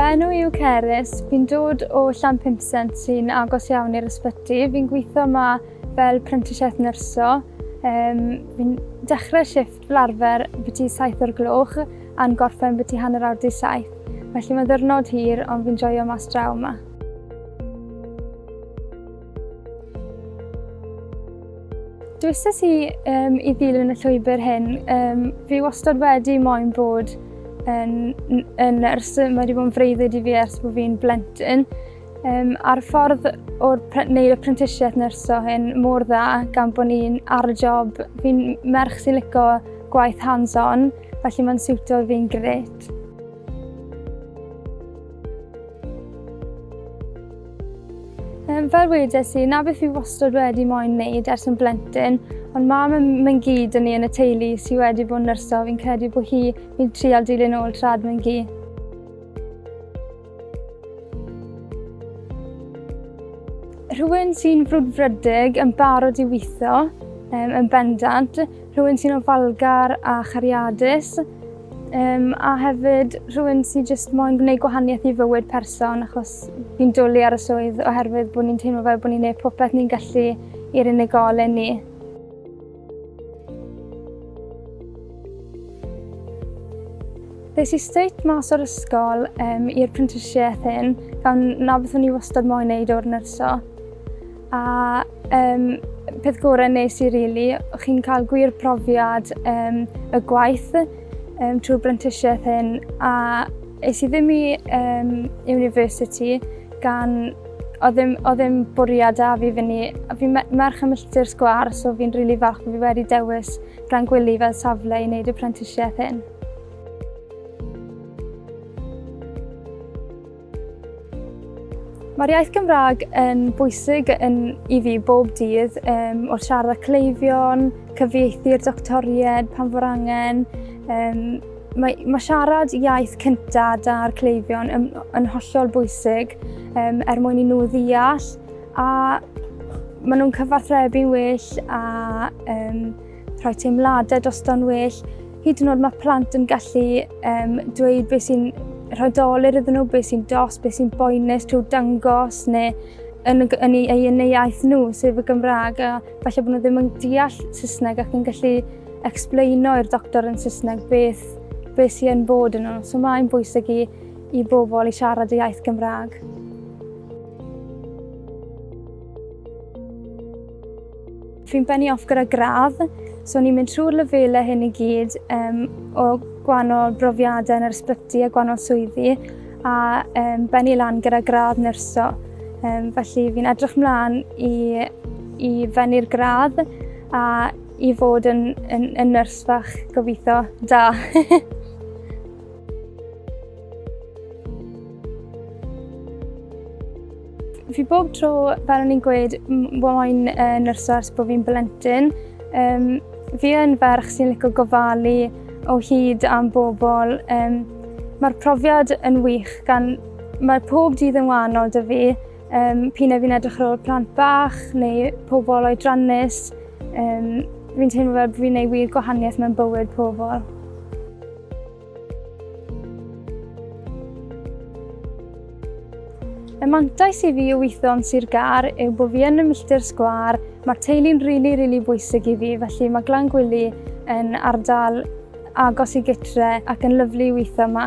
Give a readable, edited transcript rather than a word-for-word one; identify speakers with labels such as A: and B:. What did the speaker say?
A: enw yw Cerys. Fi'n dod o Llanpumsent sy'n agos iawn i'r ysbyty. Fi'n gweithio yma fel prentisiaeth nyrsio. Fi'n dechrau shifft fel arfer byti 7 o'r gloch a'n gorffen byti 6:30. Felly mae ddiwrnod hir ond fi'n joio mas draw yma. Dwysais i ddilyn y llwybr hyn. Fi wastad wedi moyn bod yn nyrs. Mae wedi bod yn freuddwyd i fi ers bod fi'n blentyn. A'r ffordd o'r wneud y prentisiaeth nyrsio hyn mor dda gan bod ni'n ar y job. Fi'n merch sy'n licio gwaith hands-on, felly mae'n siwtio fi'n grêt. Fel wedes i, na beth fi wastad wedi moyn wneud ers yn blentyn, ond mam yn gyd yn ni yn y teulu sydd wedi bod yn nyrsio. Fi'n credu bod hi'n trial dilyn ôl trad mewn gi. Rhywun sy'n frwdfrydig yn barod i weithio, yn bendant, rhywun sy'n ofalgar a chariadus, a hefyd rhywun sy'n jyst moyn gwneud gwahaniaeth i fywyd person achos fi'n dwlu ar y swydd oherwydd bod ni'n teimlo fel bod ni'n gwneud popeth ni'n gallu i'r unigolyn ni. Nes i straight mas o'r ysgol i'r prentisiaeth hyn gan na beth o'n i wastad moyn wneud o'r nyrsio. A peth gorau nes i rili, chi'n cael gwir profiad y gwaith trwy'r prentisiaeth hyn, a es i ddim i university gan oedd ddim bwriad a fi fyny. Fi'n merch ym milltir sgwar, so fi'n rili falch bod fi wedi dewis Rhan Gwili fel safle i wneud y prentisiaeth hyn. Mae'r iaith Gymraeg yn bwysig i fi bob dydd, wrth siarad â cleifion, cyfieithu'r doctoried pan fo'r angen. Mae siarad iaith cynta da'r cleifion yn hollol bwysig mwyn i nhw ddeall, a maen nhw'n cyfathrebu'n well a rhoi teimladau drosto'n well. Hyd yn oed mae plant yn gallu dweud beth sy'n rhoi dolyr iddyn nhw, beth sy'n dos, beth sy'n boenus trwy dangos neu yn eu iaith nhw, sef y Gymraeg. A falle bod nhw ddim yn deall Saesneg ac yn gallu explaino i'r doctor yn Saesneg beth sy'n yn bod yn nhw. So mae'n bwysig i bobl i siarad y iaith Gymraeg. Fi'n bennu off gyda gradd, so ni'n mynd trwy'r lefelau hyn i gyd o gwahanol brofiadau yn yr ysbyty a gwahanol swyddi, a bennu lan gyda gradd nyrsio. Felly fi'n edrych mlaen i fennu'r gradd a i fod yn nyrs fach gobeithio da. Fi bob tro, fel o'n i'n gweud, moyn nyrsio ers bod fi'n blentyn. Fi yn ferch sy'n licio gofalu o hyd am bobl. Mae'r profiad yn wych mae pob dydd yn wahanol 'da fi. P'un fi'n edrych ar ôl plant bach neu pobl oedrannus. Fi'n teimlo fel bod fi'n gwneud wir gwahaniaeth mewn bywyd pobl. Y mantais i fi o weithio yn Sir Gar yw bod fi yn y milltir sgwar. Mae'r teulu'n rili bwysig i fi, felly mae Rhan Gwili yn ardal agos i gytre ac yn lyflu i weithio yma.